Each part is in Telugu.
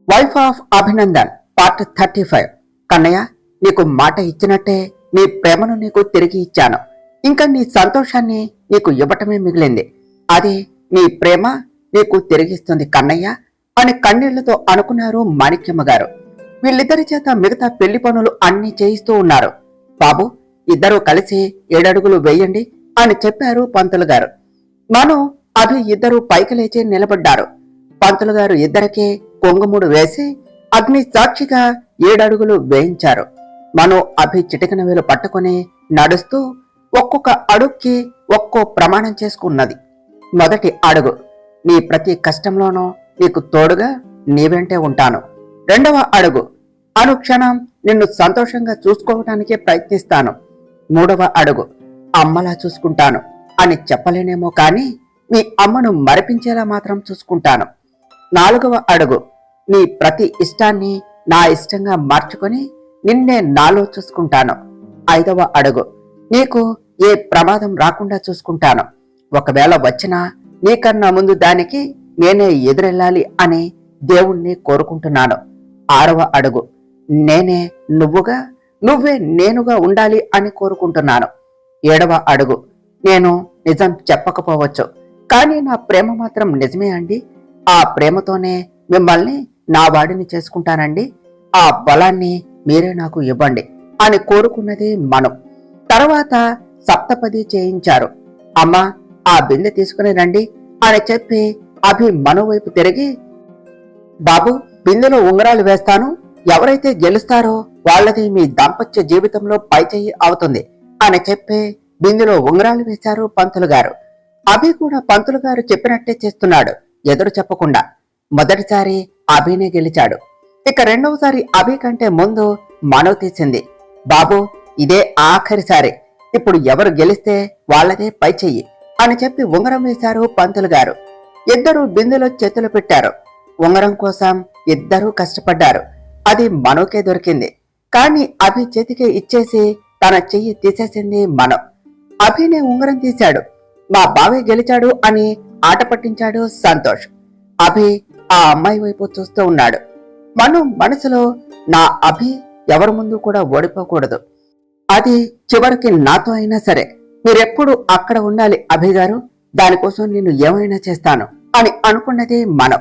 Wife of Abhinandan part 35. Kannayya, నీకు మాట ఇచ్చినట్టే నీ ప్రేమను నీకు తిరిగి ఇచ్చాను. ఇంకా నీ సంతోషాన్ని నీకు ఇవ్వటమే మిగిలింది. అది నీ ప్రేమ నీకు తిరిగిస్తుంది కన్నయ్య అని కన్నీళ్లతో అనుకున్నారు మాణిక్యమ్మ గారు. వీళ్ళిద్దరి చేత మిగతా పెళ్లి పనులు అన్ని చేయిస్తూ ఉన్నారు. బాబు, ఇద్దరూ కలిసి 7 అడుగులు వేయండి అని చెప్పారు పంతులు గారు. మను, అభి ఇద్దరూ పైకి లేచి నిలబడ్డారు. పంతులు గారు ఇద్దరికీ కొంగుముడు వేసి అగ్ని సాక్షిగా 7 అడుగులు వేయించారు. మను, అభి చిటికన వేలు పట్టుకుని నడుస్తూ ఒక్కొక్క అడుక్కి ఒక్కో ప్రమాణం చేసుకున్నది. మొదటి అడుగు, నీ ప్రతి కష్టంలోనూ నీకు తోడుగా నీ వెంటే ఉంటాను. రెండవ అడుగు, అనుక్షణం నిన్ను సంతోషంగా చూసుకోవటానికే ప్రయత్నిస్తాను. మూడవ అడుగు, అమ్మలా చూసుకుంటాను అని చెప్పలేనేమో కానీ నీ అమ్మను మరిపించేలా మాత్రం చూసుకుంటాను. నాలుగవ అడుగు, నీ ప్రతి ఇష్టాన్ని నా ఇష్టంగా మార్చుకొని నిన్నే నాలో చూసుకుంటాను. ఐదవ అడుగు, నీకు ఏ ప్రమాదం రాకుండా చూసుకుంటాను. ఒకవేళ వచ్చినా నీకన్నా ముందు దానికి నేనే ఎదురెళ్ళాలి అని దేవుణ్ణి కోరుకుంటున్నాను. ఆరవ అడుగు, నేనే నువ్వుగా నువ్వే నేనుగా ఉండాలి అని కోరుకుంటున్నాను. ఏడవ అడుగు, నేను నిజం చెప్పకపోవచ్చు కానీ నా ప్రేమ మాత్రం నిజమే అండి. ఆ ప్రేమతోనే మిమ్మల్ని నా వాడిని చేసుకుంటానండి. ఆ బలాన్ని మీరే నాకు ఇవ్వండి అని కోరుకున్నది మను. తర్వాత సప్తపది చేయించారు. అమ్మా, ఆ బిందె తీసుకుని రండి అని చెప్పి అభి మను వైపు తిరిగి, బాబు, బిందెలో ఉంగరాలు వేస్తాను. ఎవరైతే గెలుస్తారో వాళ్ళది మీ దాంపత్య జీవితంలో పైచేయి అవుతుంది అని చెప్పి బిందెలో ఉంగరాలు వేశారు పంతులు గారు. అభి కూడా పంతులు గారు చెప్పినట్టే చేస్తున్నాడు, ఎదురు చెప్పకుండా. మొదటిసారి అభినే గెలిచాడు. ఇక రెండవసారి అభి కంటే ముందు మను తీసింది. బాబు, ఇదే ఆఖరిసారి. ఇప్పుడు ఎవరు గెలిస్తే వాళ్ళదే పైచెయ్యి అని చెప్పి ఉంగరం వేశారు పంతులు గారు. ఇద్దరు బిందెలో చేతులు పెట్టారు. ఉంగరం కోసం ఇద్దరూ కష్టపడ్డారు. అది మనుకే దొరికింది. కాని అభి చేతికి ఇచ్చేసి తన చెయ్యి తీసేసింది మను. అభినే ఉంగరం తీశాడు. మా బావే గెలిచాడు అని ఆట పట్టించాడు సంతోష్. అభి ఆ అమ్మాయి వైపు చూస్తూ ఉన్నాడు. మను మనసులో, నా అభి ఎవరి ముందు కూడా ఓడిపోకూడదు. అది చివరికి నాతో అయినా సరే. మీరెప్పుడు అక్కడ ఉండాలి అభి గారు. దానికోసం నేను ఏమైనా చేస్తాను అని అనుకున్నది మను.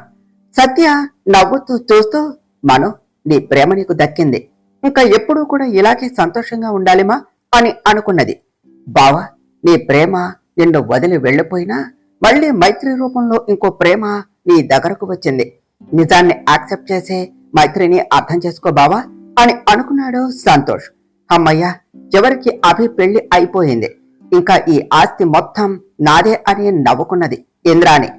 సత్య నవ్వుతూ చూస్తూ, మను, నీ ప్రేమ నీకు దక్కింది. ఇంకా ఎప్పుడూ కూడా ఇలాగే సంతోషంగా ఉండాలిమా అని అనుకున్నది. బావా, నీ ప్రేమ నిన్ను వదిలి వెళ్లిపోయినా మళ్లీ మైత్రి రూపంలో ఇంకో ప్రేమ నీ దగ్గరకు వచ్చింది. నిజాన్ని యాక్సెప్ట్ చేసే మైత్రిని అర్థం చేసుకో బావా అని అనుకున్నాడు సంతోష్. అమ్మయ్య, చివరికి అభి పెళ్లి అయిపోయింది. ఇంకా ఈ ఆస్తి మొత్తం నాదే అని నవ్వుకున్నది ఇంద్రాణి.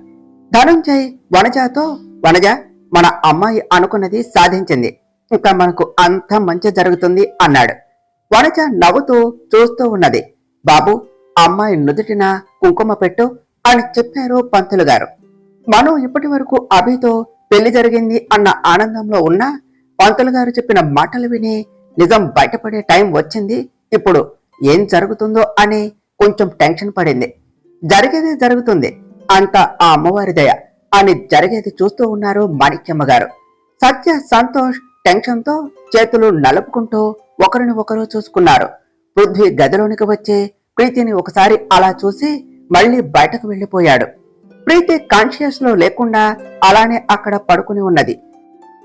ధనుంజయ్ వనజాతో, వనజ, మన అమ్మాయి అనుకున్నది సాధించింది. ఇంకా మనకు అంత మంచి జరుగుతుంది అన్నాడు. వనజ నవ్వుతూ చూస్తూ ఉన్నది. బాబు, అమ్మాయి నుదుటిన కుంకుమ పెట్టు అని చెప్పారు పంతులు గారు. మను ఇప్పటి వరకు అభితో పెళ్లి జరిగింది అన్న ఆనందంలో ఉన్న పంతులు గారు చెప్పిన మాటలు విని నిజం బయటపడే టైం వచ్చింది. ఇప్పుడు ఏం జరుగుతుందో అని కొంచెం టెన్షన్ పడింది. జరిగేది జరుగుతుంది, అంతా ఆ అమ్మవారి దయ అని జరిగేది చూస్తూ ఉన్నారు మాణిక్యమ్మ గారు. సత్య, సంతోష్ టెన్షన్ తో చేతులు నలుపుకుంటూ ఒకరిని ఒకరు చూసుకున్నారు. పృథ్వీ గదిలోనికి వచ్చి ప్రీతిని ఒకసారి అలా చూసి మళ్లీ బయటకు వెళ్లిపోయాడు. ప్రీతి కాన్షియస్ లో లేకుండా అలానే అక్కడ పడుకుని ఉన్నది.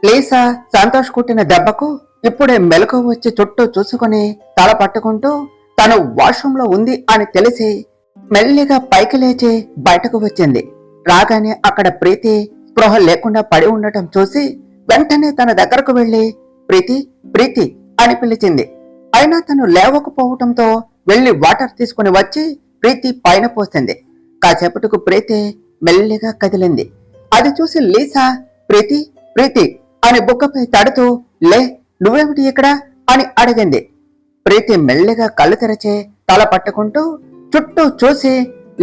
లీసా సంతోష్ కుట్టిన దెబ్బకు ఇప్పుడే మెలకు వచ్చి చుట్టూ చూసుకుని తల పట్టుకుంటూ తను వాష్రూమ్ లో ఉంది అని తెలిసి మెల్లిగా పైకి లేచి బయటకు వచ్చింది. రాగానే అక్కడ ప్రీతి స్పృహ లేకుండా పడి ఉండటం చూసి వెంటనే తన దగ్గరకు వెళ్లి ప్రీతి, ప్రీతి అని పిలిచింది. అయినా తను లేవకపోవటంతో వెళ్లి వాటర్ తీసుకుని వచ్చి ప్రీతి పైన పోసింది. కాసేపటికు ప్రీతి మెల్లిగా కదిలింది. అది చూసి లీసా, ప్రీతి, ప్రీతి అని బుగ్గపై తడుతూ, లే, నువ్వేమిటి ఇక్కడ అని అడిగింది. ప్రీతి మెల్లిగా కళ్ళు తెరచి తల పట్టుకుంటూ చుట్టూ చూసి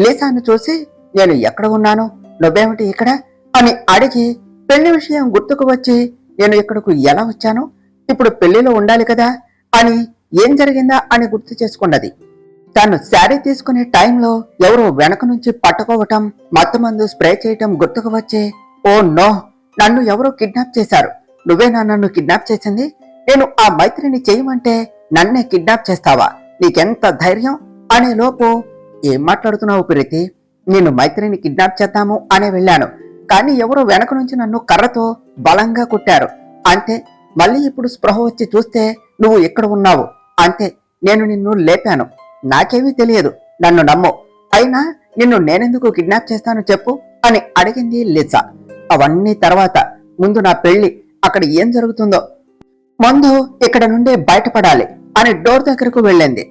లీసాను చూసి, నేను ఎక్కడ ఉన్నాను, నువ్వేమిటి ఇక్కడ అని అడిగి పెళ్లి విషయం గుర్తుకు వచ్చి, నేను ఇక్కడకు ఎలా వచ్చాను, ఇప్పుడు పెళ్లిలో ఉండాలి కదా అని ఏం జరిగిందా అని గుర్తు చేసుకున్నది. తను శారీ తీసుకునే టైంలో ఎవరో వెనక నుంచి పట్టుకోవటం, మత్తుమందు స్ప్రే చేయటం గుర్తుకు వచ్చి, ఓ నో, నన్ను ఎవరో కిడ్నాప్ చేశారు నువ్వేనా నన్ను కిడ్నాప్ చేసింది? నేను ఆ మైత్రిని చేయమంటే నన్నే కిడ్నాప్ చేస్తావా? నీకెంత ధైర్యం? అనే లోపు ఏం మాట్లాడుతున్నావు ప్రీతి? నేను మైత్రిని కిడ్నాప్ చేద్దాము అనే వెళ్ళాను, కానీ ఎవరో వెనక నుంచి నన్ను కర్రతో బలంగా కొట్టారు అంతే. మళ్ళీ ఇప్పుడు స్పృహ వచ్చి చూస్తే నువ్వు ఇక్కడ ఉన్నావు అంతే. నేను నిన్ను లేపాను. నాకేమీ తెలియదు, నన్ను నమ్ము. అయినా నిన్ను నేనెందుకు కిడ్నాప్ చేస్తాను చెప్పు అని అడిగింది లిసా. అవన్నీ తర్వాత, ముందు నా పెళ్లి, అక్కడ ఏం జరుగుతుందో ముందు ఇక్కడ నుండి బయటపడాలి అని డోర్ దగ్గరకు వెళ్ళింది.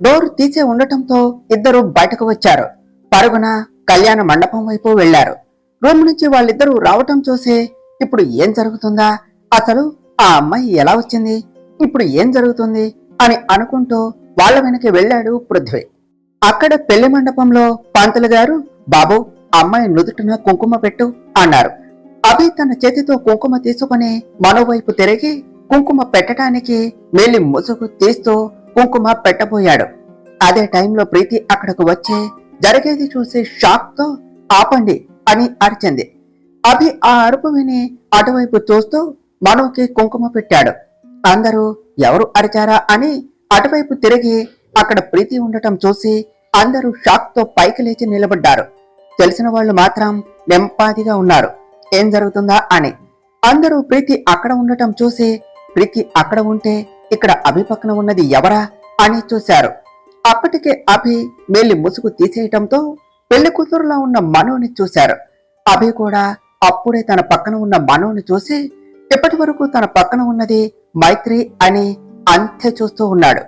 డోర్ తీసే ఉండటంతో ఇద్దరు బయటకు వచ్చారు. పరుగున కళ్యాణ మండపం వైపు వెళ్లారు. రూమ్ నుంచి వాళ్ళిద్దరూ రావటం చూసి ఇప్పుడు ఏం జరుగుతుందా, అసలు ఆ అమ్మాయి ఎలా వచ్చింది, ఇప్పుడు ఏం జరుగుతుంది అని అనుకుంటూ వాళ్ళ వెనక్కి వెళ్ళాడు పృథ్వీ. అక్కడ పెళ్లి మండపంలో పంతులు గారు, బాబు అమ్మాయి నుదుటిన కుంకుమ పెట్టు అన్నారు. అభి తన చేతితో కుంకుమ తీసుకుని మరోవైపు తిరిగి కుంకుమ పెట్టడానికి మేలి ముసుగు తీస్తూ కుంకుమ పెట్టబోయాడు. అదే టైంలో ప్రీతి అక్కడకు వచ్చి జరిగేది చూసి షాక్ తో ఆపండి అని అరిచింది. అభి ఆ అరుపు విని అటువైపు చూస్తూ మనోకి కుంకుమ పెట్టాడు. అందరూ ఎవరు అరిచారా అని అటువైపు తిరిగి అక్కడ ప్రీతి ఉండటం చూసి అందరూ షాక్ తో పైకి లేచి నిలబడ్డారు. తెలిసిన వాళ్ళు మాత్రం నెంపాదిగా ఉన్నారు, ఏం జరుగుతుందా అని. అందరూ ప్రీతి అక్కడ ఉండటం చూసి ప్రీతి అక్కడ ఉంటే ఇక్కడ అభి పక్కన ఉన్నది ఎవరా అని చూశారు. అప్పటికే అభి మేలి ముసుగు తీసేయటంతో పెళ్లి కూతురులా ఉన్న మనోని చూశారు. అభి కూడా అప్పుడే తన పక్కన ఉన్న మనోని చూసి ఇప్పటి వరకు తన పక్కన ఉన్నది మైత్రి అని అంతే చూస్తూ ఉన్నాడు.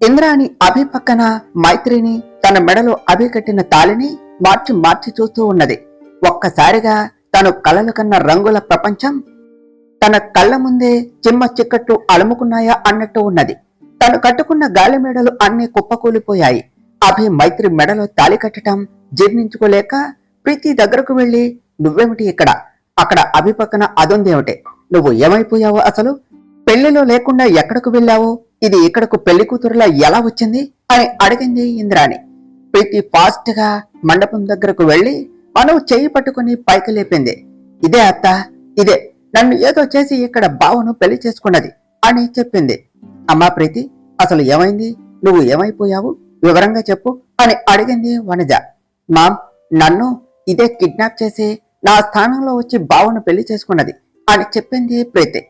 ఇంద్రాణి అభి పక్కన మైత్రిని, తన మెడలో అభి కట్టిన తాళిని మార్చి మార్చి చూస్తూ ఉన్నది. ఒక్కసారిగా తను కలలు కన్న రంగుల ప్రపంచం తన కళ్ళ ముందే చిమ్మ చిక్కట్లు అలుముకున్నాయా అన్నట్టు ఉన్నది. తను కట్టుకున్న గాలి మెడలు అన్నీ కుప్పకూలిపోయాయి. అభి మైత్రి మెడలో తాళి కట్టడం జీర్ణించుకోలేక ప్రీతి దగ్గరకు వెళ్లి, నువ్వేమిటి ఇక్కడ, అక్కడ అభి పక్కన అదొందేమిటి, నువ్వు ఏమైపోయావో అసలు, పెళ్లిలో లేకుండా ఎక్కడకు వెళ్ళావు, ఇది ఇక్కడకు పెళ్లి కూతురులా ఎలా వచ్చింది అని అడిగింది ఇంద్రాణి. ప్రీతి ఫాస్ట్ గా మండపం దగ్గరకు వెళ్లి మనవు చెయ్యి పట్టుకుని పైకి లేపింది. ఇదే అత్త, ఇదే నన్ను ఏదో చేసి ఇక్కడ బావను పెళ్లి చేసుకున్నది అని చెప్పింది. అమ్మా ప్రీతి, అసలు ఏమైంది, నువ్వు ఏమైపోయావు, వివరంగా చెప్పు అని అడిగింది వనజ. మామ్, నన్ను ఇదే కిడ్నాప్ చేసి నా స్థానంలో వచ్చి బావను పెళ్లి చేసుకున్నది అని చెప్పింది ప్రీతి.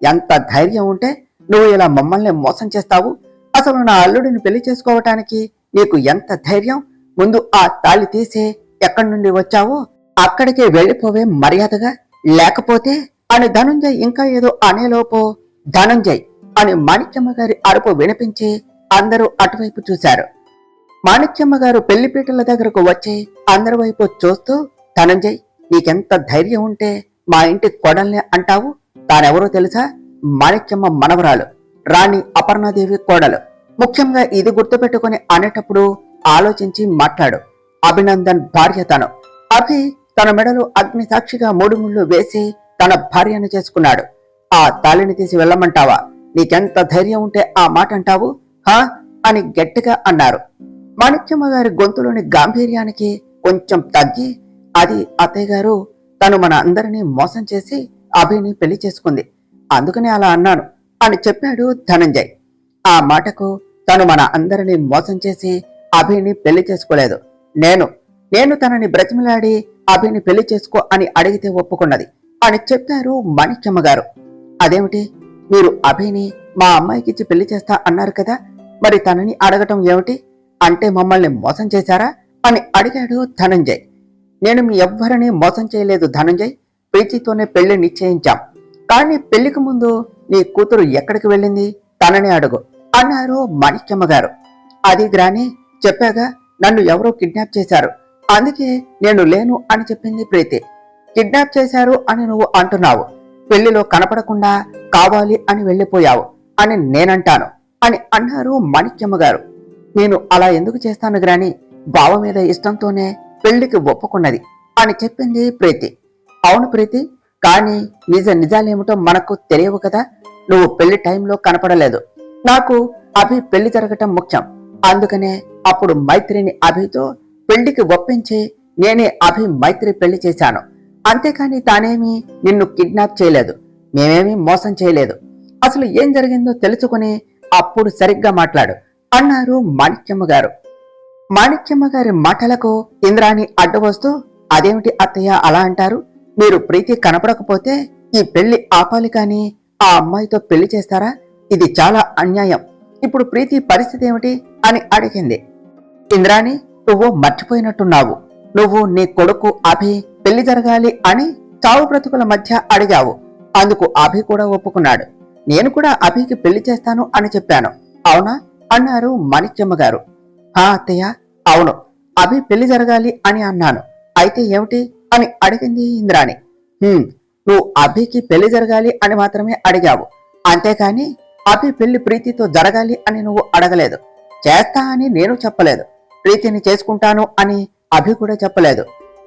ఎంత ధైర్యం ఉంటే నువ్వు ఇలా మమ్మల్ని మోసం చేస్తావు, అసలు నా అల్లుడిని పెళ్లి చేసుకోవటానికి నీకు ఎంత ధైర్యం, ముందు ఆ తాళి తీసి ఎక్కడి నుండి వచ్చావో అక్కడికి వెళ్లిపోవే మర్యాదగా, లేకపోతే అని ధనుంజయ్ ఇంకా ఏదో అనేలోపు ధనుంజయ్ అని మాణిక్యమ్మ గారి అరుపు వినిపించి అందరూ అటువైపు చూశారు. మాణిక్యమ్మ గారు పెళ్లిపీటల దగ్గరకు వచ్చి అందరి వైపు చూస్తూ, ధనంజయ్ నీకెంత ధైర్యం ఉంటే మా ఇంటి కోడల్ని అంటావు, తానెవరో తెలుసా, మాణిక్యమ్మ మనవరాలు, రాణి అపర్ణాదేవి కోడలు. ముఖ్యంగా ఇది గుర్తుపెట్టుకుని అనేటప్పుడు ఆలోచించి మాట్లాడు. అభినందన్ భార్య తను. అభి తన మెడలో అగ్ని సాక్షిగా 3 ముళ్ళు వేసి తన భార్యను చేసుకున్నాడు. ఆ తాళిని తీసి వెళ్ళమంటావా, నీకెంత ధైర్యం ఉంటే ఆ మాట అంటావు, హా అని గట్టిగా అన్నారు. మాణిక్యమ్మ గారి గొంతులోని గాంభీర్యానికి కొంచెం తగ్గి, అది అత్తయ్య గారు, తను మన అందరినీ మోసం చేసి అభిని పెళ్లి చేసుకుంది, అందుకనే అలా అన్నాను అని చెప్పాడు ధనంజయ్. ఆ మాటకు తను మన అందరినీ మోసం చేసి అభిని పెళ్లి చేసుకోలేదు, నేను తనని బ్రతిమలాడి అభిని పెళ్లి చేసుకో అని అడిగితే ఒప్పుకున్నది అని చెప్పారు మాణిక్యమ్మ గారు. అదేమిటి, మీరు అభిని మా అమ్మాయికిచ్చి పెళ్లి చేస్తా అన్నారు కదా, మరి తనని అడగటం ఏమిటి, అంటే మమ్మల్ని మోసం చేశారా అని అడిగాడు ధనంజయ్. నేను మీ ఎవ్వరినీ మోసం చేయలేదు ధనంజయ్, ప్రీతితోనే పెళ్లి నిశ్చయించాం, కానీ పెళ్లికి ముందు నీ కూతురు ఎక్కడికి వెళ్ళింది తనని అడుగు అన్నారు మాణిక్యమ్మ గారు. అది గ్రాని, చెప్పాగా నన్ను ఎవరో కిడ్నాప్ చేశారు, అందుకే నేను లేను అని చెప్పింది ప్రీతి. కిడ్నాప్ చేశారు అని నువ్వు అంటున్నావు, పెళ్లిలో కనపడకుండా కావాలి అని వెళ్లిపోయావు అని నేనంటాను అని అన్నారు మాణిక్యమ్మ గారు. నేను అలా ఎందుకు చేస్తాను గ్రాని, బావ మీద ఇష్టంతోనే పెళ్లికి ఒప్పుకున్నది అని చెప్పింది ప్రీతి. అవును ప్రీతి, కానీ నిజాలేమిటో మనకు తెలియవు కదా, నువ్వు పెళ్లి టైంలో కనపడలేదు, నాకు అభి పెళ్లి జరగటం ముఖ్యం, అందుకనే అప్పుడు మైత్రిని అభితో పెళ్లికి ఒప్పించి నేనే అభి మైత్రి పెళ్లి చేశాను, అంతేకాని తానేమీ నిన్ను కిడ్నాప్ చేయలేదు. మేమేమీ మోసం చేయలేదు. అసలు ఏం జరిగిందో తెలుసుకుని అప్పుడు సరిగ్గా మాట్లాడు అన్నారు మాణిక్యమ్మ గారు. మాణిక్యమ్మ గారి మాటలకు ఇంద్రాణి అడ్డు వస్తూ, అదేమిటి అత్తయ్య అలా అంటారు? మీరు ప్రీతి కనపడకపోతే ఈ పెళ్లి ఆపాలి కానీ ఆ అమ్మాయితో పెళ్లి చేస్తారా? ఇది చాలా అన్యాయం. ఇప్పుడు ప్రీతి పరిస్థితి ఏమిటి అని అడిగింది. ఇంద్రాణి, నువ్వు మర్చిపోయినట్టున్నావు. నువ్వు నీ కొడుకు అభి పెళ్లి జరగాలి అని చావు బ్రతుకుల మధ్య అడిగావు. అందుకు అభి కూడా ఒప్పుకున్నాడు. నేను కూడా అభికి పెళ్లి చేస్తాను అని చెప్పాను. అవునా అన్నారు మాణిక్యమ్మ గారు. హా అత్తయ్య, అవును, అభి పెళ్లి జరగాలి అని అన్నాను. అయితే ఏమిటి అని అడిగింది ఇంద్రాణి. నువ్వు అభికి పెళ్లి జరగాలి అని మాత్రమే అడిగావు, అంతేకాని అభి పెళ్లి ప్రీతితో జరగాలి అని నువ్వు అడగలేదు. చేస్తా అని నేను చెప్పలేదు. ప్రీతిని చేసుకుంటాను అని అభి కూడా చెప్పలేదు.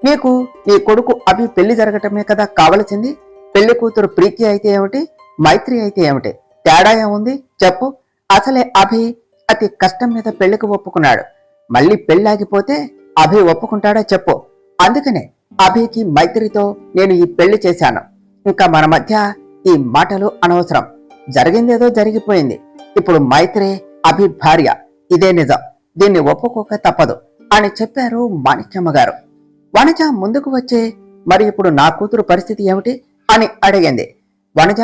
నీకు నీ కొడుకు అభి పెళ్లి జరగటమే కదా కావలసింది. పెళ్లి కూతురు ప్రీతి అయితే ఏమిటి, మైత్రి అయితే ఏమిటి, తేడా ఏముంది చెప్పు? అసలే అభి అతి కష్టం మీద పెళ్లికి ఒప్పుకున్నాడు. మళ్ళీ పెళ్లాగిపోతే అభి ఒప్పుకుంటాడా చెప్పు? అందుకనే అభికి మైత్రితో నేను ఈ పెళ్లి చేశాను. ఇంకా మన మధ్య ఈ మాటలు అనవసరం. జరిగిందేదో జరిగిపోయింది. ఇప్పుడు మైత్రి అభి భార్య, ఇదే నిజం. దీన్ని ఒప్పుకోక తప్పదు అని చెప్పారు మాణిక్యమ్మ గారు. వనజ ముందుకు వచ్చి, మరి ఇప్పుడు నా కూతురు పరిస్థితి ఏమిటి అని అడిగింది. వనజ,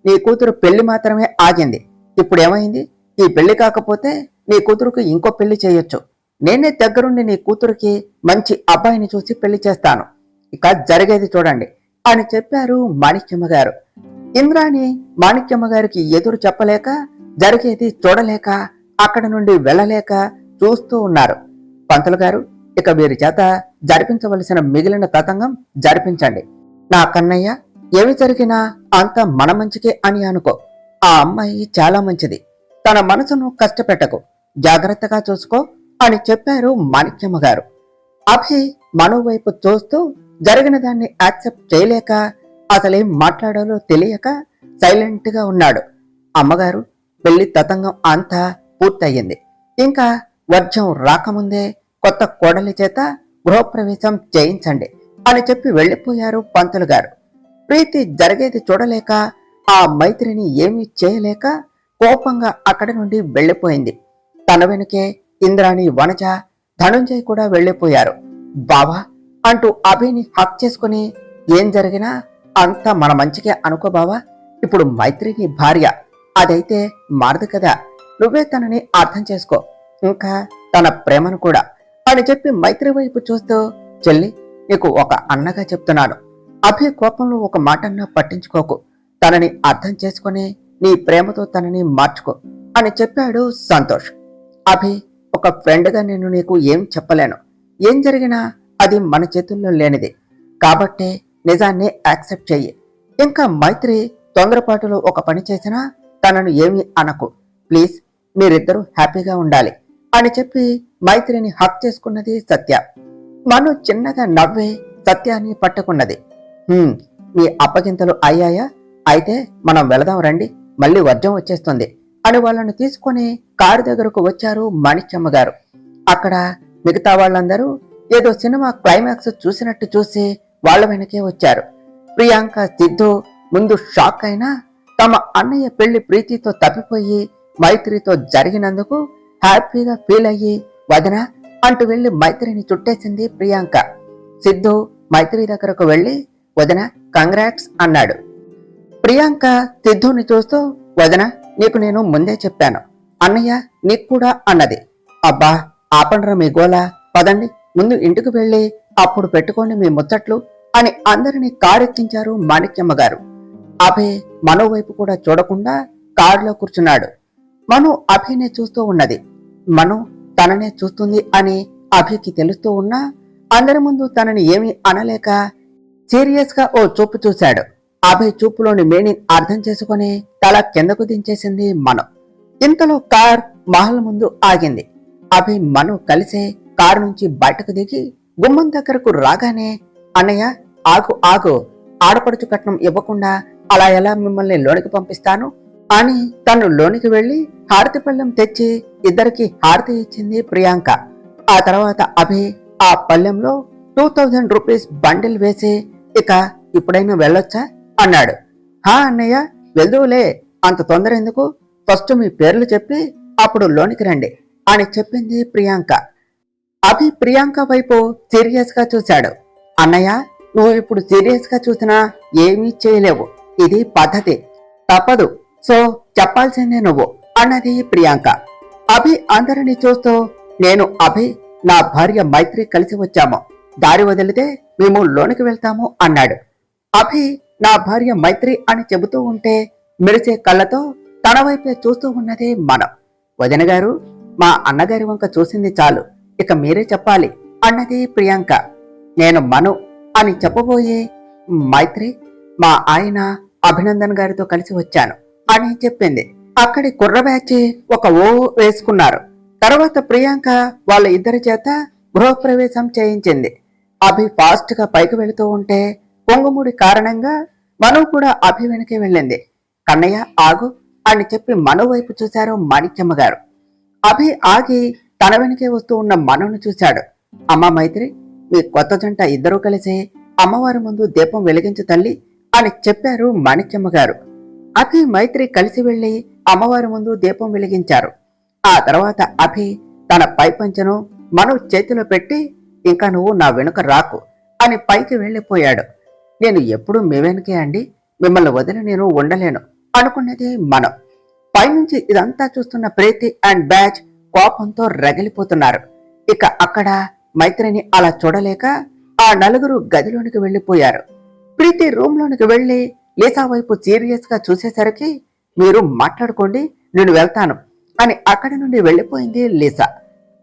నీ కూతురు పెళ్లి మాత్రమే ఆగింది. ఇప్పుడు ఏమైంది? ఈ పెళ్లి కాకపోతే నీ కూతురుకు ఇంకో పెళ్లి చేయొచ్చు. నేనే దగ్గరుండి నీ కూతురికి మంచి అబ్బాయిని చూసి పెళ్లి చేస్తాను. ఇక జరిగేది చూడండి అని చెప్పారు మాణిక్యమ్మ గారు. ఇంద్రాణి మాణిక్యమ్మ గారికి ఎదురు చెప్పలేక, జరిగేది చూడలేక, అక్కడ నుండి వెళ్ళలేక చూస్తూ ఉన్నారు. పంతులు గారు, ఇక వీరి చేత జరిపించవలసిన మిగిలిన తతంగం జరిపించండి. నా కన్నయ్య, ఏమి జరిగినా అంత మన మంచికే అని అనుకో. ఆ అమ్మాయి చాలా మంచిది. తన మనసును కష్టపెట్టకు, జాగ్రత్తగా చూసుకో అని చెప్పారు మాణిక్యమ్మ గారు. అభి మనో వైపు చూస్తూ జరిగిన దాన్ని యాక్సెప్ట్ చేయలేక, అసలేం మాట్లాడాలో తెలియక సైలెంట్ గా ఉన్నాడు. అమ్మగారు, పెళ్లి తతంగం అంతా పూర్తయింది. ఇంకా వర్జం రాకముందే కొత్త కోడలి చేత గృహప్రవేశం చేయించండి అని చెప్పి వెళ్లిపోయారు పంతులు గారు. ప్రీతి జరిగేది చూడలేక, ఆ మైత్రిని ఏమీ చేయలేక కోపంగా అక్కడి నుండి వెళ్లిపోయింది. తన వెనుకే ఇంద్రాణి, వనజ, ధనుంజయ్ కూడా వెళ్లిపోయారు. బావా అంటూ అభిని హక్ చేసుకుని, ఏం జరిగినా అంతా మన మంచికే అనుకో బావా. ఇప్పుడు మైత్రిని భార్య, అదైతే మారదు కదా. నువ్వే తనని అర్థం చేసుకో, ఇంకా తన ప్రేమను కూడా అని చెప్పి మైత్రి వైపు చూస్తూ, చెల్లి, నీకు ఒక అన్నగా చెప్తున్నాను. అభి కోపంలో ఒక మాటన్నా పట్టించుకోకు. తనని అర్థం చేసుకుని నీ ప్రేమతో తనని మార్చుకో అని చెప్పాడు సంతోష్. అభి, ఒక ఫ్రెండ్గా నేను నీకు ఏం చెప్పలేను. ఏం జరిగినా అది మన చేతుల్లో లేనిది కాబట్టి నిజాన్ని యాక్సెప్ట్ చెయ్యి. ఇంకా మైత్రి తొందరపాటులో ఒక పని చేసినా తనను ఏమీ అనకు. ప్లీజ్, మీరిద్దరూ హ్యాపీగా ఉండాలి అని చెప్పి మైత్రిని హక్ చేసుకున్నది సత్య. మను చిన్నగా నవ్వే సత్యాన్ని పట్టుకున్నది. మీ అప్పగింతలు అయ్యాయా? అయితే మనం వెళదాం రండి, మళ్ళీ వర్జం వచ్చేస్తుంది అని వాళ్ళను తీసుకుని కారు దగ్గరకు వచ్చారు మాణిక్యమ్మ గారు. అక్కడ మిగతా వాళ్ళందరూ ఏదో సినిమా క్లైమాక్స్ చూసినట్టు చూసి వాళ్ళ వెనకే వచ్చారు. ప్రియాంక, సిద్ధు ముందు షాక్ అయినా తమ అన్నయ్య పెళ్లి ప్రీతితో తప్పిపోయి మైత్రితో జరిగినందుకు హ్యాపీగా ఫీల్ అయ్యి, వదిన అంటూ వెళ్లి మైత్రిని చుట్టేసింది ప్రియాంక. సిద్ధు మైత్రి దగ్గరకు వెళ్లి, వదిన కంగ్రాట్స్ అన్నాడు. ప్రియాంక సిద్ధుని చూస్తూ, వదిన, నీకు నేను ముందే చెప్పాను, అన్నయ్య నీకు కూడా అన్నది. అబ్బా ఆపండ్రా మీ గోలా, పదండి ముందు ఇంటికి వెళ్ళి అప్పుడు పెట్టుకోండి మీ ముచ్చట్లు అని అందరినీ కారెక్కించారు మాణిక్యమ్మ గారు. అభి మను వైపు కూడా చూడకుండా కారులో కూర్చున్నాడు. మను అభినే చూస్తూ ఉన్నది. మను తననే చూస్తుంది అని అభికి తెలుస్తూ ఉన్నా అందరి ముందు తనని ఏమీ అనలేక సీరియస్ గా ఓ చూపు చూశాడు. అభి చూపులోని మీనింగ్ అర్థం చేసుకుని తల కిందకు దించేసింది మను. ఇంతలో కార్ మహల్ ముందు ఆగింది. అభి, మను కలిసే కారు నుంచి బయటకు దిగి గుమ్మం దగ్గరకు రాగానే, అన్నయ్య ఆగు ఆగు, ఆడపడుచు కట్నం ఇవ్వకుండా అలా ఎలా మిమ్మల్ని లోనికి పంపిస్తాను అని తను లోనికి వెళ్లి హారతి పళ్ళెం తెచ్చి ఇద్దరికి హారతి ఇచ్చింది ప్రియాంక. ఆ తర్వాత అభి ఆ పళ్ళెంలో 2000 రూపీస్ బండిల్ వేసి, ఇక ఇప్పుడైనా వెళ్ళొచ్చా అన్నాడు. హా అన్నయ్య, వెళ్దువులే, అంత తొందర ఎందుకు? ఫస్ట్ మీ పేర్లు చెప్పి అప్పుడు లోనికి రండి అని చెప్పింది ప్రియాంక. అభి ప్రియాంక వైపు సీరియస్ గా చూశాడు. అన్నయ్య, నువ్వు ఇప్పుడు సీరియస్ గా చూసినా ఏమీ చేయలేవు, ఇది పద్ధతి, తప్పదు, సో చెప్పాల్సిందే నువ్వు అన్నది ప్రియాంక. అభి అందరినీ చూస్తూ, నేను అభి, నా భార్య మైత్రి కలిసి వచ్చాము, దారి వదిలితే మేము లోనికి వెళ్తాము అన్నాడు. అభి నా భార్య మైత్రి అని చెబుతూ ఉంటే మెరిసే కళ్ళతో తన వైపే చూస్తూ ఉన్నది మనం. వదిన గారు, మా అన్నగారి వంక చూసింది చాలు, ఇక మీరే చెప్పాలి అన్నది ప్రియాంక. నేను మను అని చెప్పబోయి, మైత్రి, మా ఆయన అభినందన్ గారితో కలిసి వచ్చాను అని చెప్పింది. అక్కడి కుర్ర బ్యాచి ఒక ఓ వేసుకున్నారు. తర్వాత ప్రియాంక వాళ్ళ ఇద్దరి చేత గృహప్రవేశం చేయించింది. అభి ఫాస్ట్ గా పైకి వెళుతూ ఉంటే పొంగుముడి కారణంగా మను కూడా అభి వెనకే వెళ్ళింది. కన్నయ్య ఆగు అని చెప్పి మను వైపు చూశారు మాణిక్యమ్మ గారు. అభి ఆగి తన వెనకే వస్తూ ఉన్న మనును చూశాడు. అమ్మ మైత్రి, మీ కొత్త జంట ఇద్దరూ కలిసి అమ్మవారి ముందు దీపం వెలిగించు తల్లి అని చెప్పారు మాణిక్యమ్మ గారు. అభి మైత్రి కలిసి వెళ్లి అమ్మవారి ముందు దీపం వెలిగించారు. ఆ తర్వాత అభి తన పై పంచను మను చేతిలో పెట్టి, ఇంకా నువ్వు నా వెనుక రాకు అని పైకి వెళ్లిపోయాడు. నేను ఎప్పుడూ మీ వెనకే అండి, మిమ్మల్ని వదిలి నేను ఉండలేను అనుకున్నది మనం. పైనుంచి ఇదంతా చూస్తున్న ప్రీతి అండ్ బ్యాచ్ కోపంతో రగిలిపోతున్నారు. ఇక అక్కడ మైత్రిని అలా చూడలేక ఆ నలుగురు గదిలోనికి వెళ్లిపోయారు. ప్రీతి రూమ్ లోనికి వెళ్లి లీసా వైపు సీరియస్ గా చూసేసరికి, మీరు మాట్లాడుకోండి, నేను వెళ్తాను అని అక్కడి నుండి వెళ్లిపోయింది లీసా.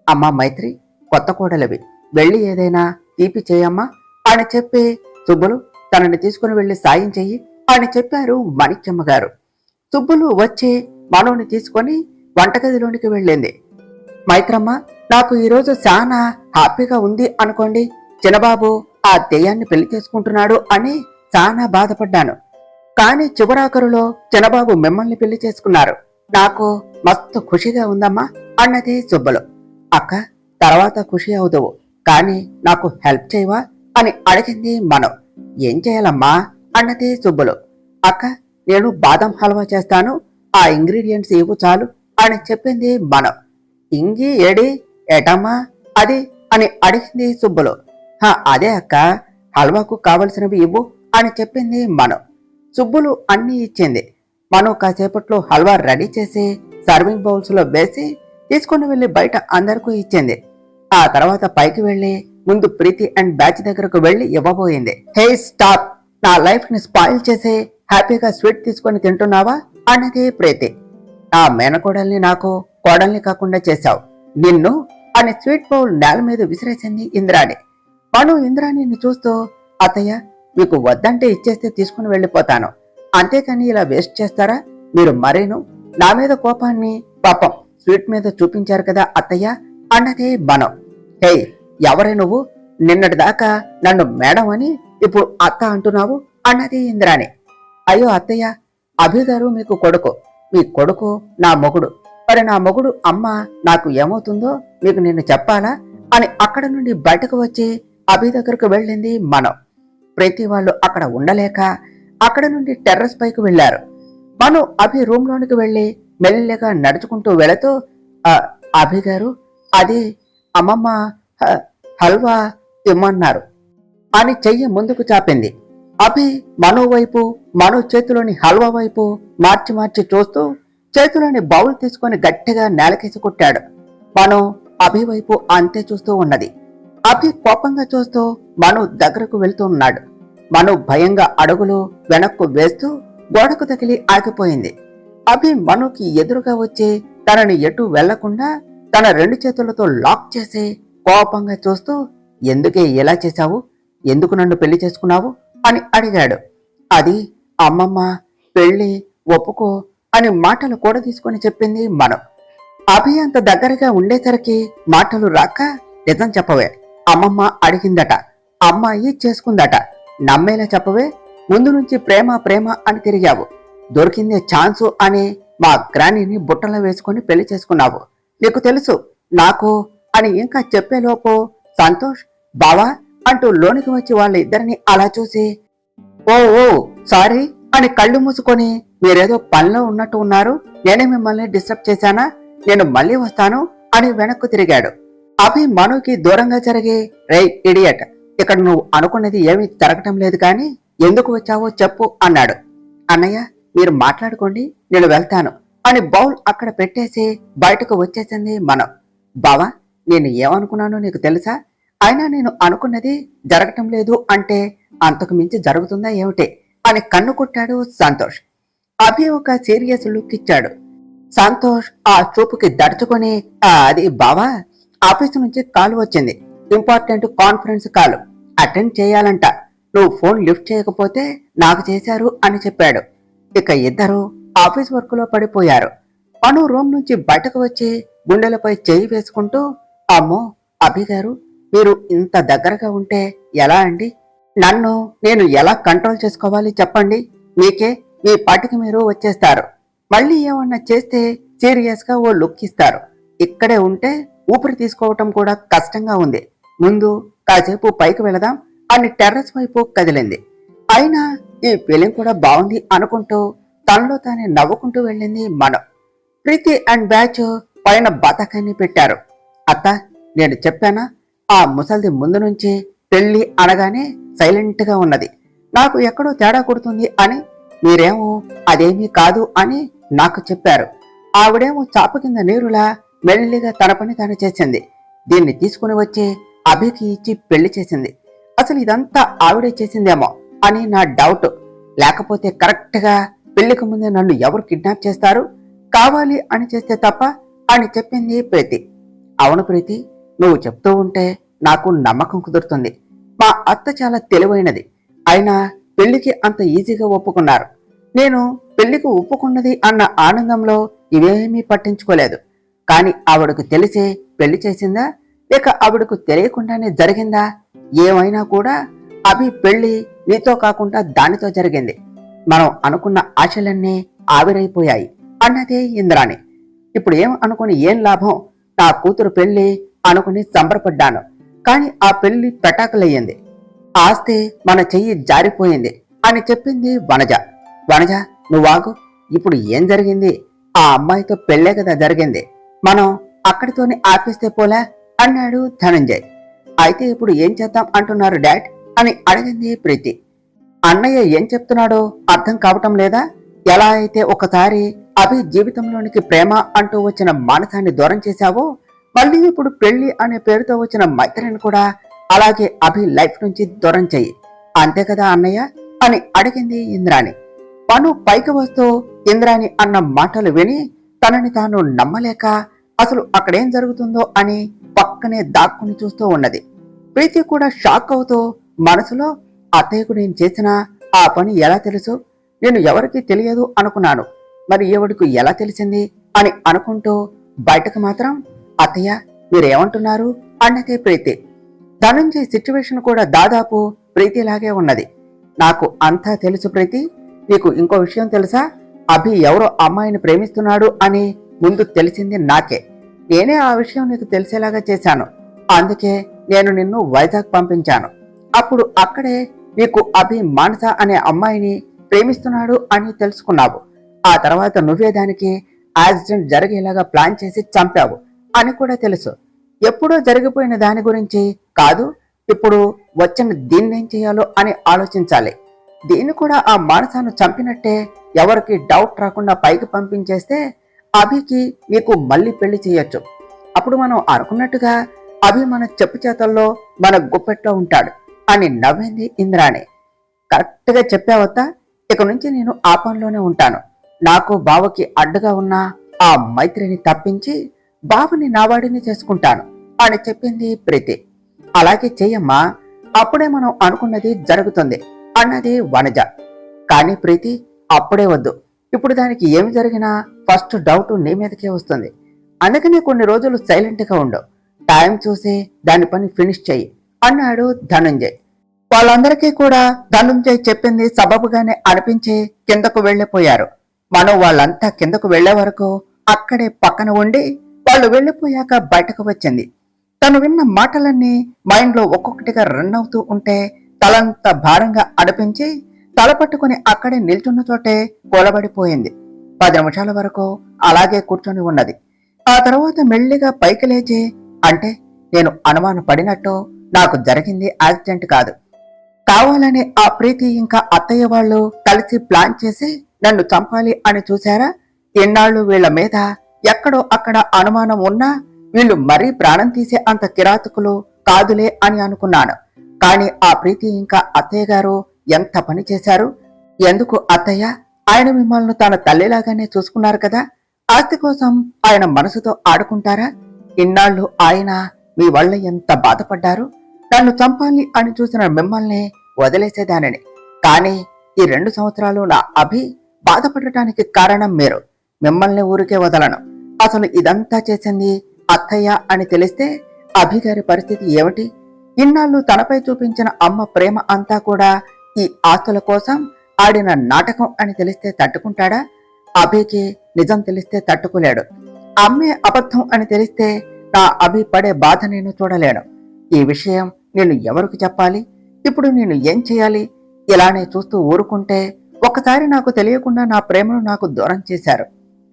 అమ్మా మైత్రి, కొత్త కోడలివి, వెళ్లి ఏదైనా తీపి చేయమ్మా అని చెప్పి, సుబ్బులు తనని తీసుకుని వెళ్లి సాయం చెయ్యి అని చెప్పారు మాణిక్యమ్మ గారు. సుబ్బులు వచ్చి మనోని తీసుకొని వంటగదిలోనికి వెళ్ళింది. మైత్రమ్మ, నాకు ఈరోజు చాలా హ్యాపీగా ఉంది అనుకోండి. చిన్నబాబు ఆ దెయ్యాన్ని పెళ్లి చేసుకుంటున్నాడు అని చాలా బాధపడ్డాను, కానీ చివరాఖరులో చిన్నబాబు మిమ్మల్ని పెళ్లి చేసుకున్నారు, నాకు మస్తు ఖుషిగా ఉందమ్మా అన్నది సుబ్బులు. అక్క, తర్వాత ఖుషి అవుదువు, కానీ నాకు హెల్ప్ చేయవా అని అడిగింది మనం. ఏం చేయాలమ్మా అన్నది సుబ్బులు. అక్క, నేను బాదం హల్వా చేస్తాను, ఆ ఇంగ్రీడియంట్స్ ఇవ్వు చాలు అని చెప్పింది మనం. ఇంగి ఏడి, ఏటమ్మా అది అని అడిగింది సుబ్బులు. అదే అక్క, హల్వాకు కావలసినవి ఇవ్వు అని చెప్పింది మనం. సుబ్బులు అన్నీ ఇచ్చింది. మనం కాసేపట్లో హల్వా రెడీ చేసి సర్వింగ్ బౌల్స్ లో వేసి తీసుకుని వెళ్లి బయట అందరికీ ఇచ్చింది. ఆ తర్వాత పైకి వెళ్లి ముందు ప్రీతి అండ్ బ్యాచ్ దగ్గరకు వెళ్లి ఇవ్వబోయింది. హే స్టాప్, నా లైఫ్ ని స్పాయిల్ చేసి హ్యాపీగా స్వీట్ తీసుకొని తింటున్నావా అన్నది ప్రీతి. నా మేనకోడల్ని నాకు కోడల్ని కాకుండా చేశావు, నిన్ను అని స్వీట్ బౌల్ నేల మీద విసిరేసింది ఇంద్రాణి. మను ఇంద్రాణిని చూస్తూ, అత్తయ్య, మీకు వద్దంటే ఇచ్చేస్తే తీసుకుని వెళ్ళిపోతాను, అంతేకాని ఇలా వేస్ట్ చేస్తారా మీరు? మరేను నా మీద కోపాన్ని పాపం స్వీట్ మీద చూపించారు కదా అత్తయ్య అన్నది మనం. హే, ఎవరే నువ్వు? నిన్నటి దాకా నన్ను మేడం అని ఇప్పుడు అత్త అంటున్నావు అన్నది ఇంద్రాణి. అయ్యో అత్తయ్య, అభి గారు మీకు కొడుకు, మీ కొడుకు నా మొగుడు, మరి నా మొగుడు అమ్మ నాకు ఏమవుతుందో మీకు నేను చెప్పాలా అని అక్కడ నుండి బయటకు వచ్చి అభి దగ్గరకు వెళ్ళింది మనం. ప్రతి వాళ్ళు అక్కడ ఉండలేక అక్కడ నుండి టెర్రస్ పైకి వెళ్లారు. మను అభి రూమ్ లోనికి వెళ్లి మెల్లగా నడుచుకుంటూ వెళుతూ, అభి గారు, అది అమ్మమ్మ హల్వా ఇమ్మన్నారు అని చెయ్యి ముందుకు చాపింది. అభి మను వైపు, మను చేతిలోని హల్వా వైపు మార్చి మార్చి చూస్తూ చేతిలోని బౌల్ తీసుకొని గట్టిగా నేలకేసి కొట్టాడు. మను అభి వైపు అంతే చూస్తూ ఉన్నది. అభి కోపంగా చూస్తూ మను దగ్గరకు వెళ్తూ ఉన్నాడు. మను భయంగా అడుగులు వెనక్కు వేస్తూ గోడకు తగిలి ఆగిపోయింది. అభి మనుకి ఎదురుగా వచ్చి తనని ఎటు వెళ్లకుండా తన రెండు చేతులతో లాక్ చేసి కోపంగా చూస్తూ, ఎందుకే ఇలా చేశావు, ఎందుకు నన్ను పెళ్లి చేసుకున్నావు అని అడిగాడు. అది అమ్మమ్మ పెళ్లి ఒప్పుకో అని మాటలు కూడా తీసుకొని చెప్పింది మనం. అభి అంత దగ్గరగా ఉండేసరికి మాటలు రాక, నిజం చెప్పవే, అమ్మమ్మ అడిగిందట, అమ్మాయి చేసుకుందట, నమ్మేలా చెప్పవే, ముందు నుంచి ప్రేమ ప్రేమ అని తిరిగావు, దొరికిందే ఛాన్సు అని మా గ్రానీని బుట్టలో వేసుకుని పెళ్లి చేసుకున్నావు, నీకు తెలుసు నాకు అని ఇంకా చెప్పేలోపు సంతోష్ బావా అంటూ లోనికి వచ్చి వాళ్ళ ఇద్దరిని అలా చూసి, ఓ ఓ సారీ అని కళ్ళు మూసుకొని మీరేదో పనిలో ఉన్నట్టు ఉన్నారు, నేనే మిమ్మల్ని డిస్టర్బ్ చేశానా, నేను మళ్ళీ వస్తాను అని వెనక్కు తిరిగాడు. అభి మనుకి దూరంగా జరిగి, రే ఇడియట్, ఇక్కడ నువ్వు అనుకున్నది ఏమీ జరగటం లేదు కానీ ఎందుకు వచ్చావో చెప్పు అన్నాడు. అన్నయ్య మీరు మాట్లాడుకోండి, నేను వెళ్తాను అని బౌల్ అక్కడ పెట్టేసి బయటకు వచ్చేసింది మనం. బావా నేను ఏమనుకున్నానో నీకు తెలుసా, అయినా నేను అనుకున్నది జరగటం లేదు అంటే అంతకు మించి జరుగుతుందా ఏమిటి అని కన్ను కొట్టాడు సంతోష్. అభి ఒక సీరియస్ లుక్ ఇచ్చాడు. సంతోష్ ఆ చూపుకి దడుచుకొని, అది బావా ఆఫీసు నుంచి కాల్ వచ్చింది, ఇంపార్టెంట్ కాన్ఫరెన్స్ కాల్ అటెండ్ చేయాలంట, నువ్వు ఫోన్ లిఫ్ట్ చేయకపోతే నాకు చేశారు అని చెప్పాడు. ఇక ఇద్దరు ఆఫీస్ వర్క్ లో పడిపోయారు. అను రూమ్ నుంచి బయటకు వచ్చి గుండెలపై చేయి వేసుకుంటూ, అమ్మో అభి గారు మీరు ఇంత దగ్గరగా ఉంటే ఎలా అండి, నన్ను నేను ఎలా కంట్రోల్ చేసుకోవాలి చెప్పండి, మీకే మీ పాటికి మీరు వచ్చేస్తారు, మళ్ళీ ఏమన్నా చేస్తే సీరియస్ గా ఓ లుక్ ఇస్తారు, ఇక్కడే ఉంటే ఊపిరి తీసుకోవటం కూడా కష్టంగా ఉంది, ముందు కాసేపు పైకి వెళదాం అని టెర్రస్ వైపు కదిలింది. అయినా ఈ ఫీలింగ్ కూడా బాగుంది అనుకుంటూ తనలో తానే నవ్వుకుంటూ వెళ్ళింది మనం. ప్రీతి అండ్ బ్యాచ్ పైన బతకాన్ని పెట్టారు. అత్త నేను చెప్పానా, ఆ ముసల్ది ముందు నుంచి పెళ్లి అనగానే సైలెంట్ గా ఉన్నది, నాకు ఎక్కడో తేడా కొడుతుంది అని, మీరేమో అదేమీ కాదు అని నాకు చెప్పారు. ఆవిడేమో చాప కింద నీరులా మెల్లిగా తన పని తాను చేసింది, దీన్ని తీసుకుని వచ్చి అభికి ఇచ్చి పెళ్లి చేసింది, అసలు ఇదంతా ఆవిడే చేసిందేమో అని నా డౌట్, లేకపోతే కరెక్ట్ గా పెళ్లికి ముందే నన్ను ఎవరు కిడ్నాప్ చేస్తారు, కావాలి అని చేస్తే తప్ప అని చెప్పింది ప్రీతి. అవును ప్రీతి, నువ్వు చెప్తూ ఉంటే నాకు నమ్మకం కుదురుతుంది, మా అత్త చాలా తెలివైనది, అయినా పెళ్లికి అంత ఈజీగా ఒప్పుకున్నారు, నేను పెళ్లికి ఒప్పుకున్నది అన్న ఆనందంలో ఇవేమీ పట్టించుకోలేదు, కాని ఆవిడకు తెలిసే పెళ్లి చేసిందా లేక ఆవిడకు తెలియకుండానే జరిగిందా, ఏమైనా కూడా అభి పెళ్లి నీతో కాకుండా దానితో జరిగింది, మనం అనుకున్న ఆశలన్నీ ఆవిరైపోయాయి అన్నదే ఇంద్రాణి. ఇప్పుడు ఏం అనుకుని ఏం లాభం, నా కూతురు పెళ్లి అనుకుని సంబరపడ్డాను, కాని ఆ పెళ్లి పెటాకులయ్యింది, ఆస్తి మన చెయ్యి జారిపోయింది అని చెప్పింది వనజ. వనజ నువ్వాగు, ఇప్పుడు ఏం జరిగింది, ఆ అమ్మాయితో పెళ్లే కదా జరిగింది, మనం అక్కడితోనే ఆపేస్తే పోలా అన్నాడు ధనంజయ్. అయితే ఇప్పుడు ఏం చేద్దాం అంటున్నారు డాడ్ అని అడిగింది ప్రీతి. అన్నయ్య ఏం చెప్తున్నాడో అర్థం కావటం లేదా, ఎలా అయితే ఒకసారి అభి జీవితంలోనికి ప్రేమ అంటూ వచ్చిన మానసాన్ని దూరం చేశావో, మళ్ళీ ఇప్పుడు పెళ్లి అనే పేరుతో వచ్చిన మైత్రిని కూడా అలాగే అభి లైఫ్ నుంచి దూరం చెయ్యి, అంతే కదా అన్నయ్య అని అడిగింది ఇంద్రాణి. పను పైకి వస్తూ ఇంద్రాణి అన్న మాటలు విని తనని తాను నమ్మలేక అసలు అక్కడేం జరుగుతుందో అని పక్కనే దాక్కుని చూస్తూ ఉన్నది. ప్రీతి కూడా షాక్ అవుతూ మనసులో, అత్తయ్యకు నేను చేసిన ఆ పని ఎలా తెలుసు, నేను ఎవరికీ తెలియదు అనుకున్నాను, మరి ఎవడికి ఎలా తెలిసింది అని అనుకుంటూ బయటకు మాత్రం, అత్తయ్య మీరేమంటున్నారు అన్నదే ప్రీతి. ధనంజయ్ సిచ్యువేషన్ కూడా దాదాపు ప్రీతిలాగే ఉన్నది. నాకు అంతా తెలుసు ప్రీతి, నీకు ఇంకో విషయం తెలుసా, అభి ఎవరో అమ్మాయిని ప్రేమిస్తున్నాడు అని ముందు తెలిసింది నాకే, నేనే ఆ విషయం నీకు తెలిసేలాగా చేశాను, అందుకే నేను నిన్ను వైజాగ్ పంపించాను, అప్పుడు అక్కడే నీకు అభి మానస అనే అమ్మాయిని ప్రేమిస్తున్నాడు అని తెలుసుకున్నావు, ఆ తర్వాత నువ్వే దానికి యాక్సిడెంట్ జరిగేలాగా ప్లాన్ చేసి చంపావు అని కూడా తెలుసు, ఎప్పుడో జరిగిపోయిన దాని గురించి కాదు, ఇప్పుడు వచ్చిన దీన్నేం చేయాలో అని ఆలోచించాలి, దీన్ని కూడా ఆ మానసాను చంపినట్టే ఎవరికి డౌట్ రాకుండా పైకి పంపించేస్తే అభికి నీకు మళ్ళీ పెళ్లి చేయొచ్చు, అప్పుడు మనం అనుకున్నట్టుగా అభి మన చెప్పు చేతల్లో మన గుప్పెట్లో ఉంటాడు అని నవ్వింది ఇంద్రాణి. కరెక్ట్ గా చెప్పావత్తా, ఇక నుంచి నేను ఆ పనిలోనే ఉంటాను, నాకు బావకి అడ్డుగా ఉన్న ఆ మైత్రిని తప్పించి బావని నావాడిని చేసుకుంటాను అని చెప్పింది ప్రీతి. అలాగే చెయ్యమ్మా, అప్పుడే మనం అనుకున్నది జరుగుతుంది అన్నది వనజ. కానీ ప్రీతి అప్పుడే వద్దు, ఇప్పుడు దానికి ఏమి జరిగినా ఫస్ట్ డౌట్ నీ మీదకే వస్తుంది, అందుకనే కొన్ని రోజులు సైలెంట్ గా ఉండు, టైం చూసి దాని పని ఫినిష్ చెయ్యి అన్నాడు ధనంజయ్. వాళ్ళందరికీ కూడా ధనంజయ్ చెప్పింది సబబుగానే అనిపించి కిందకు వెళ్లిపోయారు. మనం వాళ్ళంతా కిందకు వెళ్లే వరకు అక్కడే పక్కన ఉండి వాళ్ళు వెళ్లిపోయాక బయటకు వచ్చింది. తను విన్న మాటలన్నీ మైండ్ లో ఒక్కొక్కటిగా రన్ అవుతూ ఉంటే తలంత భారంగా అనిపించి తల పట్టుకుని అక్కడే నిల్చున్న చోటే కూలబడిపోయింది. 10 నిమిషాల వరకు అలాగే కూర్చొని ఉన్నది. ఆ తర్వాత మెల్లిగా పైకి లేచి, అంటే నేను అనుమాన పడినట్టు నాకు జరిగింది యాక్సిడెంట్ కాదు, కావాలని ఆ ప్రీతి ఇంకా అత్తయ్య వాళ్ళు కలిసి ప్లాన్ చేసి నన్ను చంపాలి అని చూశారా? ఇన్నాళ్ళు వీళ్ల మీద ఎక్కడో అక్కడ అనుమానం ఉన్నా వీళ్ళు మరీ ప్రాణం తీసే అంత కిరాతకులు కాదులే అని అనుకున్నాను. కానీ ఆ ప్రీతి ఇంకా అత్తయ్య గారు ఎంత పని చేశారు? ఎందుకు అత్తయ్య? ఆయన మిమ్మల్ని తన తల్లిలాగానే చూసుకున్నారు కదా. ఆస్తి కోసం ఆయన మనసుతో ఆడుకుంటారా? ఇన్నాళ్ళు ఆయన మీ వల్ల ఎంత బాధపడ్డారు. నన్ను చంపాలి అని చూసిన మిమ్మల్ని వదిలేసేదానని. కానీ ఈ 2 సంవత్సరాలు నా అభి బాధపడటానికి కారణం మీరు. మిమ్మల్ని ఊరికే వదలను. అసలు ఇదంతా చేసింది అత్తయ్య అని తెలిస్తే అభి గారి పరిస్థితి ఏమిటి? ఇన్నాళ్ళు తనపై చూపించిన అమ్మ ప్రేమ అంతా కూడా ఈ ఆస్తుల కోసం ఆడిన నాటకం అని తెలిస్తే తట్టుకుంటాడా? అభికి నిజం తెలిస్తే తట్టుకోలేడు. అమ్మే అబద్ధం అని తెలిస్తే నా అభి పడే బాధ నేను చూడలేను. ఈ విషయం నేను ఎవరికి చెప్పాలి? ఇప్పుడు నేను ఏం చేయాలి? ఇలానే చూస్తూ ఊరుకుంటే ఒకసారి నాకు తెలియకుండా నా ప్రేమను నాకు దూరం చేశారు.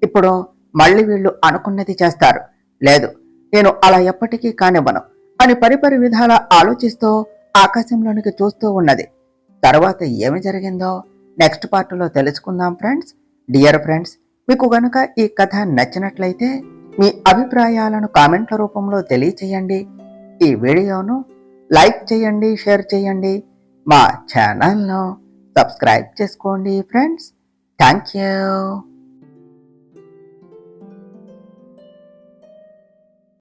ఇప్పుడు మళ్ళీ వీళ్ళు అనుకున్నది చేస్తారు. లేదు, నేను అలా ఎప్పటికీ కానివ్వను అని పరిపరి విధాల ఆలోచిస్తూ ఆకాశంలోనికి చూస్తూ ఉన్నది. తర్వాత ఏమి జరిగిందో నెక్స్ట్ పార్ట్లో తెలుసుకుందాం ఫ్రెండ్స్. డియర్ ఫ్రెండ్స్, మీకు గనుక ఈ కథ నచ్చినట్లయితే మీ అభిప్రాయాలను కామెంట్ల రూపంలో తెలియచేయండి. ఈ వీడియోను లైక్ చేయండి, షేర్ చేయండి. మా ఛానల్ను సబ్స్క్రైబ్ చేసుకోండి ఫ్రెండ్స్. Thank you.